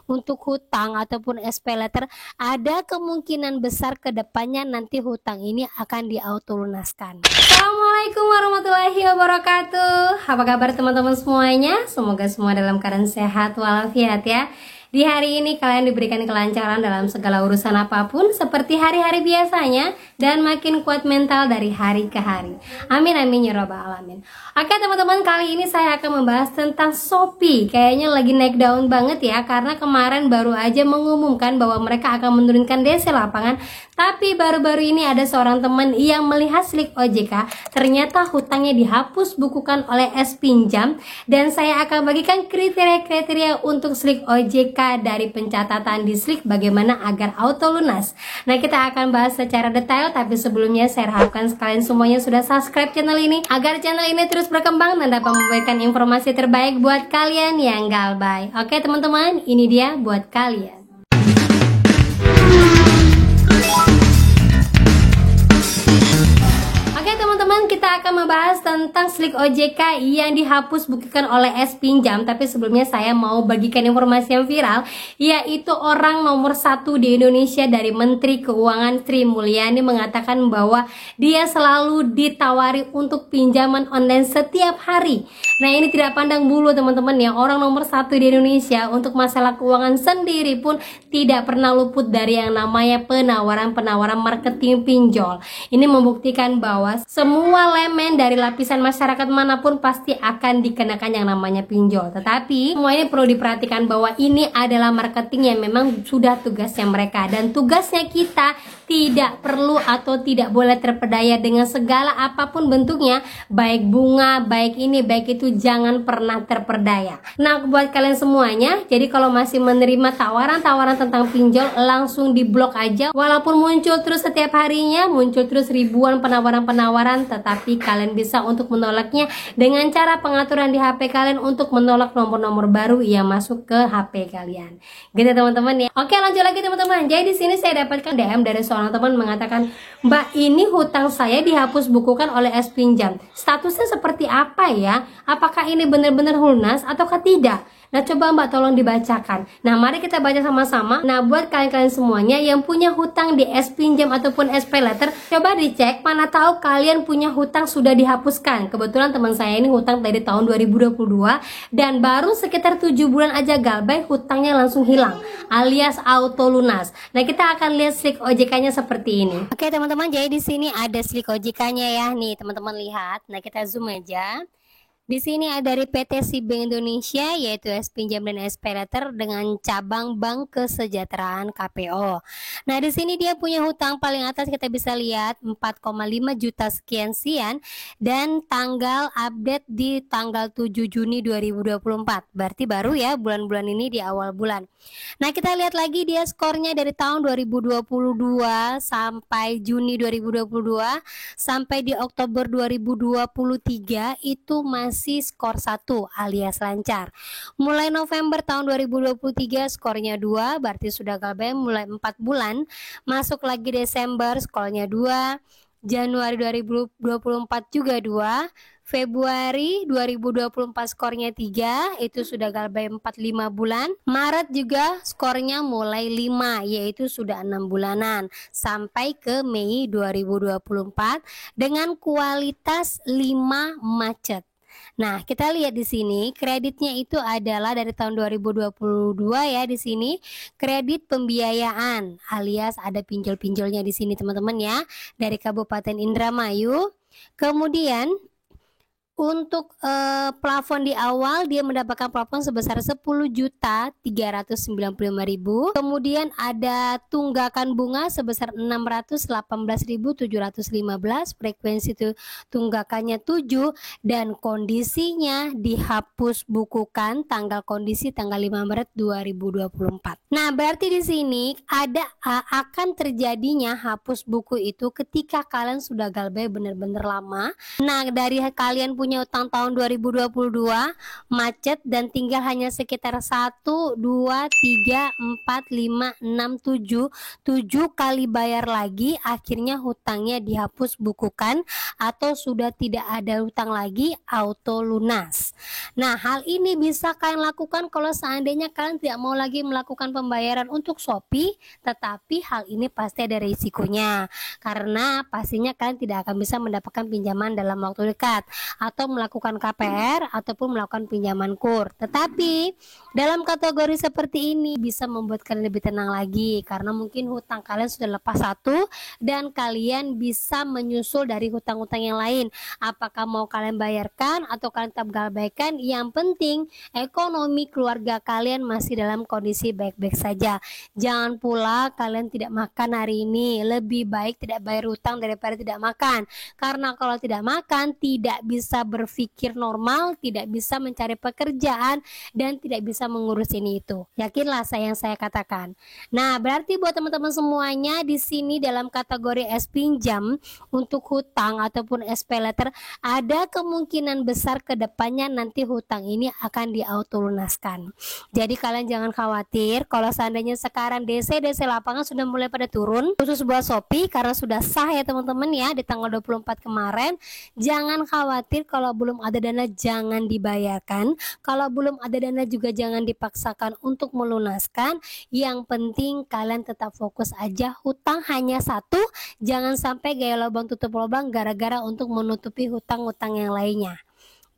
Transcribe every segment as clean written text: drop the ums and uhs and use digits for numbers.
Untuk hutang ataupun SP letter, ada kemungkinan besar ke depannya nanti hutang ini akan diautolunaskan. Assalamualaikum warahmatullahi wabarakatuh. Apa kabar teman-teman semuanya? Semoga semua dalam keadaan sehat walafiat ya. Di hari ini kalian diberikan kelancaran dalam segala urusan apapun seperti hari-hari biasanya dan makin kuat mental dari hari ke hari. Amin amin ya robbal alamin. Oke teman-teman, kali ini saya akan membahas tentang Shopee. Kayaknya lagi naik daun banget ya, karena kemarin baru aja mengumumkan bahwa mereka akan menurunkan DC lapangan. Tapi baru-baru ini ada seorang teman yang melihat slip OJK, ternyata hutangnya dihapus bukukan oleh S Pinjam. Dan saya akan bagikan kriteria-kriteria untuk slip OJK dari pencatatan di slip bagaimana agar auto lunas. Nah, kita akan bahas secara detail, tapi sebelumnya saya harapkan kalian semuanya sudah subscribe channel ini agar channel ini terus berkembang dan dapat memberikan informasi terbaik buat kalian yang galbay. Oke teman-teman, ini dia buat kalian. Kita akan membahas tentang slip OJK yang dihapus bukukan oleh S Pinjam. Tapi sebelumnya saya mau bagikan informasi yang viral, yaitu orang nomor 1 di Indonesia dari Menteri Keuangan Sri Mulyani mengatakan bahwa dia selalu ditawari untuk pinjaman online setiap hari. Nah, ini tidak pandang bulu teman-teman ya, orang nomor 1 di Indonesia untuk masalah keuangan sendiri pun tidak pernah luput dari yang namanya penawaran-penawaran marketing pinjol. Ini membuktikan bahwa semua elemen dari lapisan masyarakat manapun pasti akan dikenakan yang namanya pinjol. Tetapi semua ini perlu diperhatikan bahwa ini adalah marketing yang memang sudah tugasnya mereka, dan tugasnya kita tidak perlu atau tidak boleh terpedaya dengan segala apapun bentuknya, baik bunga, baik ini, baik itu, jangan pernah terperdaya. Nah, buat kalian semuanya, jadi kalau masih menerima tawaran-tawaran tentang pinjol, langsung diblok aja. Walaupun muncul terus setiap harinya, muncul terus ribuan penawaran-penawaran, tetapi kalian bisa untuk menolaknya dengan cara pengaturan di HP kalian untuk menolak nomor-nomor baru yang masuk ke HP kalian. Gitu teman-teman ya. Oke, lanjut lagi teman-teman. Jadi di sini saya dapatkan DM dari seorang teman mengatakan, "Mbak, ini hutang saya dihapus bukukan oleh S Pinjam. Statusnya seperti apa ya? Apakah ini benar-benar lunas ataukah tidak?" Nah, coba Mbak tolong dibacakan. Nah, mari kita baca sama-sama. Nah, buat kalian-kalian semuanya yang punya hutang di S Pinjam ataupun SP Letter, coba dicek, mana tahu kalian punya hutang sudah dihapuskan. Kebetulan teman saya ini hutang dari tahun 2022 dan baru sekitar 7 bulan aja galbay hutangnya langsung hilang alias auto lunas. Nah, kita akan lihat slip OJK-nya seperti ini. Oke, teman-teman, jadi di sini ada slip OJK-nya ya. Nih, teman-teman lihat. Nah, kita zoom aja. Di sini ada dari PT SI Bank Indonesia, yaitu S Pinjam dan SP Letter dengan cabang Bank Kesejahteraan KPO. Nah, di sini dia punya hutang paling atas kita bisa lihat 4,5 juta sekian dan tanggal update di tanggal 7 Juni 2024. Berarti baru ya, bulan-bulan ini di awal bulan. Nah, kita lihat lagi dia skornya dari tahun 2022 sampai Juni 2022 sampai di Oktober 2023 itu masih skor 1 alias lancar. Mulai November tahun 2023 skornya 2, berarti sudah galbay mulai 4 bulan. Masuk lagi Desember skornya 2, Januari 2024 juga 2, Februari 2024 skornya 3, itu sudah galbay 4-5 bulan. Maret juga skornya mulai 5, yaitu sudah 6 bulanan. Sampai ke Mei 2024 dengan kualitas 5 macet. Nah, kita lihat di sini kreditnya itu adalah dari tahun 2022 ya, di sini kredit pembiayaan alias ada pinjol-pinjolnya di sini teman-teman ya, dari Kabupaten Indramayu. Kemudian untuk plafon di awal dia mendapatkan plafon sebesar 10.395.000. Kemudian ada tunggakan bunga sebesar 618.715. Frekuensi itu tunggakannya 7 dan kondisinya dihapus bukukan tanggal 5 Maret 2024. Nah, berarti di sini ada akan terjadinya hapus buku itu ketika kalian sudah galbay benar-benar lama. Nah, dari kalian punya utang tahun 2022, macet dan tinggal hanya sekitar 1, 2, 3, 4, 5, 6, 7 kali bayar lagi, akhirnya hutangnya dihapus bukukan atau sudah tidak ada hutang lagi, auto lunas. Nah, hal ini bisa kalian lakukan kalau seandainya kalian tidak mau lagi melakukan pembayaran untuk Shopee, tetapi hal ini pasti ada risikonya, karena pastinya kalian tidak akan bisa mendapatkan pinjaman dalam waktu dekat atau melakukan KPR ataupun melakukan pinjaman KUR. Tetapi dalam kategori seperti ini bisa membuat kalian lebih tenang lagi, karena mungkin hutang kalian sudah lepas satu dan kalian bisa menyusul dari hutang-hutang yang lain. Apakah mau kalian bayarkan atau kalian tetap bayarkan, yang penting ekonomi keluarga kalian masih dalam kondisi baik-baik saja. Jangan pula kalian tidak makan hari ini, lebih baik tidak bayar hutang daripada tidak makan, karena kalau tidak makan tidak bisa berpikir normal, tidak bisa mencari pekerjaan, dan tidak bisa mengurus ini itu. Yakinlah yang saya katakan. Nah, berarti buat teman-teman semuanya di sini dalam kategori es pinjam untuk hutang ataupun SP letter, ada kemungkinan besar ke depannya nanti hutang ini akan diautolunaskan. Jadi kalian jangan khawatir kalau seandainya sekarang DC lapangan sudah mulai pada turun, khusus buat Shopee karena sudah sah ya teman-teman ya di tanggal 24 kemarin. Jangan khawatir kalau belum ada dana, jangan dibayarkan. Kalau belum ada dana juga jangan dipaksakan untuk melunaskan. Yang penting kalian tetap fokus aja, hutang hanya satu, jangan sampai gaya lubang tutup lubang gara-gara untuk menutupi hutang-hutang yang lainnya.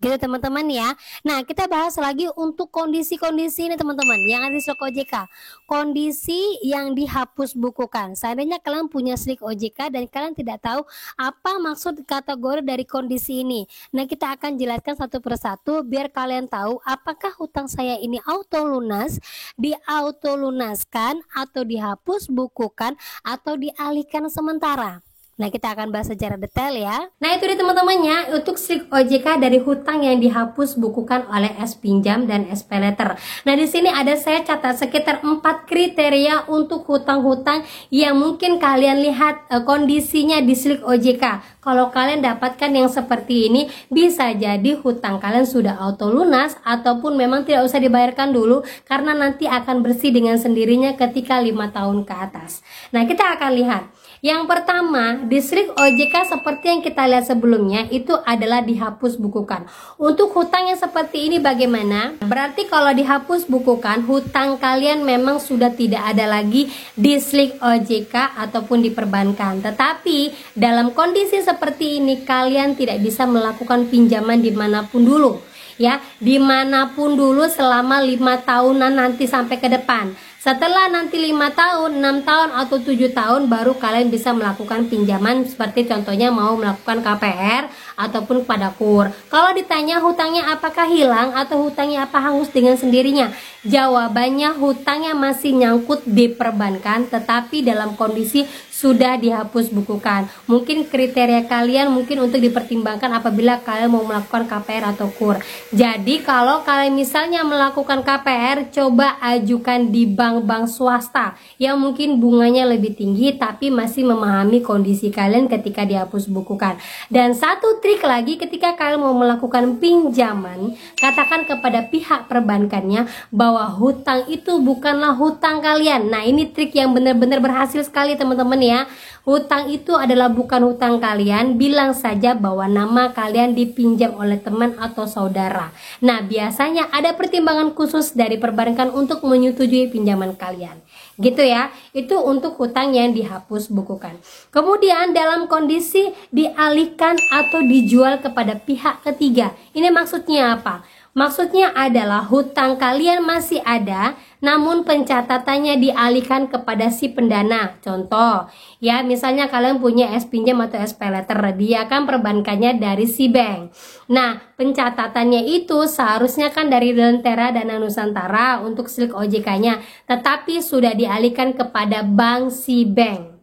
Gitu teman-teman ya. Nah, kita bahas lagi untuk kondisi-kondisi ini teman-teman yang ada di Slik OJK. Kondisi yang dihapus bukukan. Seandainya kalian punya Slik OJK dan kalian tidak tahu apa maksud kategori dari kondisi ini. Nah, kita akan jelaskan satu persatu biar kalian tahu apakah hutang saya ini auto lunas, diautolunaskan, atau dihapus bukukan, atau dialihkan sementara. Nah, kita akan bahas secara detail ya. Nah, itu dia teman-temannya untuk Slik OJK dari hutang yang dihapus bukukan oleh es pinjam dan SP letter. Nah, di sini ada saya catat sekitar 4 kriteria untuk hutang-hutang yang mungkin kalian lihat kondisinya di Slik OJK. Kalau kalian dapatkan yang seperti ini, bisa jadi hutang kalian sudah auto lunas ataupun memang tidak usah dibayarkan dulu karena nanti akan bersih dengan sendirinya ketika 5 tahun ke atas. Nah, kita akan lihat. Yang pertama, di Slik OJK seperti yang kita lihat sebelumnya itu adalah dihapus bukukan. Untuk hutang yang seperti ini bagaimana? Berarti kalau dihapus bukukan, hutang kalian memang sudah tidak ada lagi di Slik OJK ataupun di perbankan. Tetapi dalam kondisi seperti ini kalian tidak bisa melakukan pinjaman dimanapun dulu. Ya, dimanapun dulu selama 5 tahunan nanti sampai ke depan. Setelah nanti 5 tahun, 6 tahun, atau 7 tahun baru kalian bisa melakukan pinjaman seperti contohnya mau melakukan KPR ataupun pada KUR. Kalau ditanya hutangnya apakah hilang atau hutangnya apa hangus dengan sendirinya? Jawabannya hutangnya masih nyangkut di perbankan tetapi dalam kondisi sudah dihapus bukukan. Mungkin kriteria kalian mungkin untuk dipertimbangkan apabila kalian mau melakukan KPR atau KUR. Jadi kalau kalian misalnya melakukan KPR, coba ajukan di bank swasta yang mungkin bunganya lebih tinggi tapi masih memahami kondisi kalian ketika dihapus bukukan. Dan satu trik lagi, ketika kalian mau melakukan pinjaman, katakan kepada pihak perbankannya bahwa hutang itu bukanlah hutang kalian. Nah, ini trik yang benar-benar berhasil sekali teman-teman ya. Hutang itu adalah bukan hutang kalian, bilang saja bahwa nama kalian dipinjam oleh teman atau saudara. Nah, biasanya ada pertimbangan khusus dari perbankan untuk menyetujui pinjaman kalian. Gitu ya, itu untuk hutang yang dihapus bukukan. Kemudian dalam kondisi dialihkan atau dijual kepada pihak ketiga. Ini maksudnya apa? Maksudnya adalah hutang kalian masih ada, namun pencatatannya dialihkan kepada si pendana. Contoh, ya misalnya kalian punya es pinjam atau SP letter, dia kan perbankannya dari si bank. Nah, pencatatannya itu seharusnya kan dari Lentera Dana Nusantara untuk Slik OJK-nya, tetapi sudah dialihkan kepada bank si bank.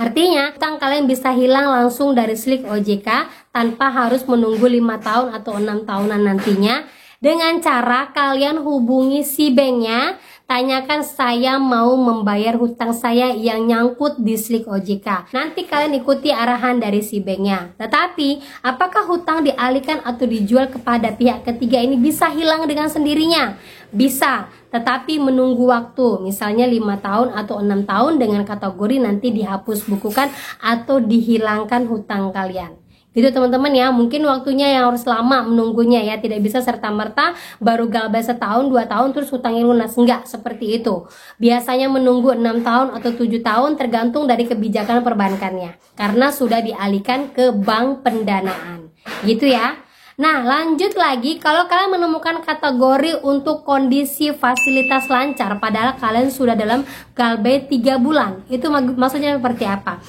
Artinya, hutang kalian bisa hilang langsung dari Slik OJK tanpa harus menunggu 5 tahun atau 6 tahunan nantinya, dengan cara kalian hubungi si banknya, tanyakan saya mau membayar hutang saya yang nyangkut di slik OJK. Nanti kalian ikuti arahan dari si banknya. Tetapi apakah hutang dialihkan atau dijual kepada pihak ketiga ini bisa hilang dengan sendirinya? Bisa, tetapi menunggu waktu, misalnya 5 tahun atau 6 tahun dengan kategori nanti dihapus bukukan atau dihilangkan hutang kalian. Gitu teman-teman ya, mungkin waktunya yang harus lama menunggunya ya, tidak bisa serta-merta baru galbay setahun 2 tahun terus hutangnya lunas, enggak seperti itu. Biasanya menunggu 6 tahun atau 7 tahun tergantung dari kebijakan perbankannya, karena sudah dialihkan ke bank pendanaan. Gitu ya. Nah, lanjut lagi, kalau kalian menemukan kategori untuk kondisi fasilitas lancar padahal kalian sudah dalam galbay 3 bulan, itu maksudnya seperti apa?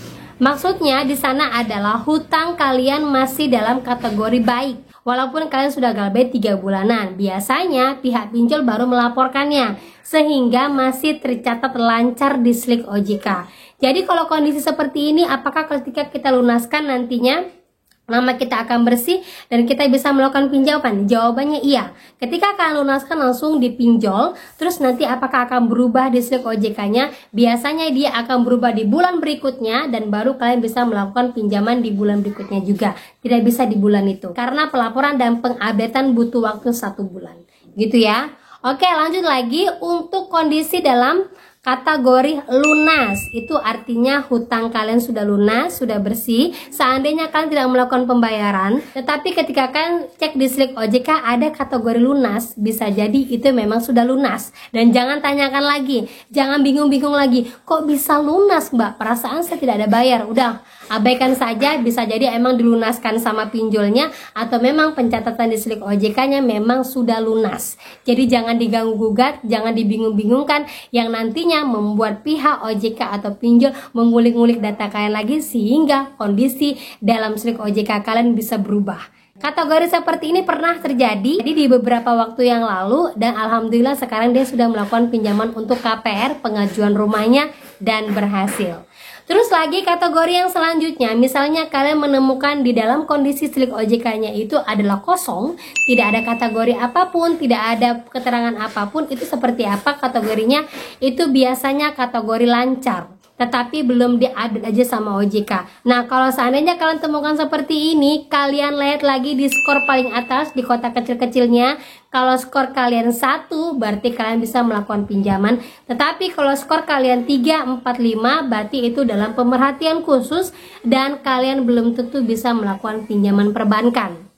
Maksudnya di sana adalah hutang kalian masih dalam kategori baik walaupun kalian sudah galbay 3 bulanan. Biasanya pihak pinjol baru melaporkannya sehingga masih tercatat lancar di slik OJK. Jadi kalau kondisi seperti ini, apakah ketika kita lunaskan nantinya nama kita akan bersih dan kita bisa melakukan pinjaman? Jawabannya iya. Ketika kalian lunaskan langsung dipinjol, terus nanti apakah akan berubah di slik OJK-nya? Biasanya dia akan berubah di bulan berikutnya dan baru kalian bisa melakukan pinjaman di bulan berikutnya juga. Tidak bisa di bulan itu karena pelaporan dan pengupdatean butuh waktu 1 bulan. Gitu ya. Oke, lanjut lagi untuk kondisi dalam kategori lunas, itu artinya hutang kalian sudah lunas, sudah bersih. Seandainya kalian tidak melakukan pembayaran, tetapi ketika kalian cek di slik OJK ada kategori lunas, bisa jadi itu memang sudah lunas. Dan jangan tanyakan lagi, jangan bingung-bingung lagi, kok bisa lunas mbak? Perasaan saya tidak ada bayar. Udah, abaikan saja, bisa jadi emang dilunaskan sama pinjolnya atau memang pencatatan di slik OJK-nya memang sudah lunas. Jadi jangan diganggu-gugat, jangan dibingung-bingungkan yang nantinya membuat pihak OJK atau pinjol mengulik-ngulik data kalian lagi sehingga kondisi dalam slik OJK kalian bisa berubah. Kategori seperti ini pernah terjadi di beberapa waktu yang lalu dan alhamdulillah sekarang dia sudah melakukan pinjaman untuk KPR pengajuan rumahnya dan berhasil. Terus lagi kategori yang selanjutnya, misalnya kalian menemukan di dalam kondisi slik OJK-nya itu adalah kosong, tidak ada kategori apapun, tidak ada keterangan apapun, itu seperti apa kategorinya? Itu biasanya kategori lancar, tetapi belum diupdate aja sama OJK. Nah, kalau seandainya kalian temukan seperti ini, kalian lihat lagi di skor paling atas di kotak kecil-kecilnya. Kalau skor kalian 1, berarti kalian bisa melakukan pinjaman. Tetapi kalau skor kalian 3, 4, 5, berarti itu dalam pemerhatian khusus dan kalian belum tentu bisa melakukan pinjaman perbankan.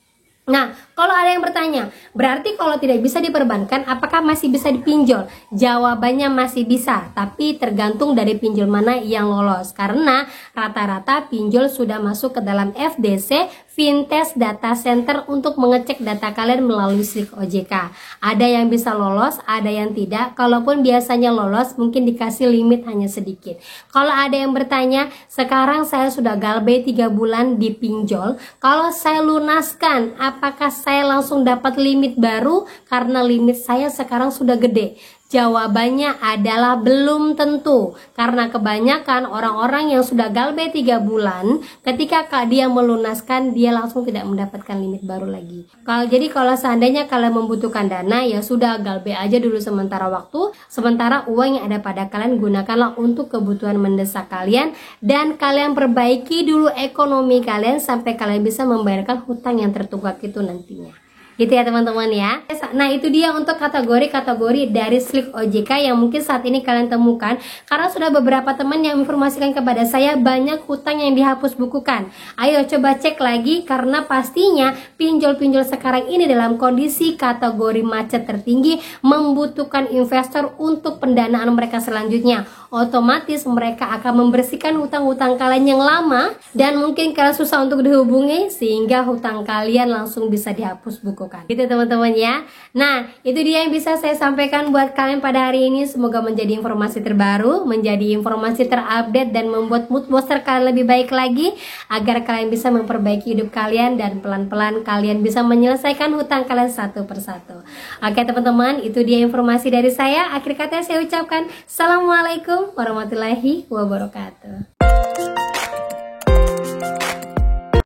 Nah, kalau ada yang bertanya, berarti kalau tidak bisa diperbankan, apakah masih bisa dipinjol? Jawabannya masih bisa, tapi tergantung dari pinjol mana yang lolos. Karena rata-rata pinjol sudah masuk ke dalam FDC, Fintech Data Center untuk mengecek data kalian melalui slik OJK. Ada yang bisa lolos, ada yang tidak. Kalaupun biasanya lolos, mungkin dikasih limit hanya sedikit. Kalau ada yang bertanya, sekarang saya sudah galbay 3 bulan di pinjol, kalau saya lunaskan, apakah saya langsung dapat limit baru karena limit saya sekarang sudah gede? Jawabannya adalah belum tentu, karena kebanyakan orang-orang yang sudah galbay 3 bulan ketika dia melunaskan dia langsung tidak mendapatkan limit baru lagi. Jadi kalau seandainya kalian membutuhkan dana, ya sudah galbay aja dulu sementara waktu, sementara uang yang ada pada kalian gunakanlah untuk kebutuhan mendesak kalian dan kalian perbaiki dulu ekonomi kalian sampai kalian bisa membayarkan hutang yang tertunggak itu nantinya. Gitu ya teman-teman ya. Nah, itu dia untuk kategori-kategori dari slik OJK yang mungkin saat ini kalian temukan. Karena sudah beberapa teman yang informasikan kepada saya banyak hutang yang dihapus bukukan. Ayo coba cek lagi, karena pastinya pinjol-pinjol sekarang ini dalam kondisi kategori macet tertinggi, membutuhkan investor untuk pendanaan mereka selanjutnya. Otomatis mereka akan membersihkan hutang-hutang kalian yang lama dan mungkin kalian susah untuk dihubungi sehingga hutang kalian langsung bisa dihapus buku. Gitu teman-teman ya. Nah, itu dia yang bisa saya sampaikan buat kalian pada hari ini. Semoga menjadi informasi terbaru, menjadi informasi terupdate dan membuat mood booster kalian lebih baik lagi agar kalian bisa memperbaiki hidup kalian dan pelan-pelan kalian bisa menyelesaikan hutang kalian satu persatu. Oke teman-teman, itu dia informasi dari saya. Akhir kata saya ucapkan Assalamualaikum warahmatullahi wabarakatuh.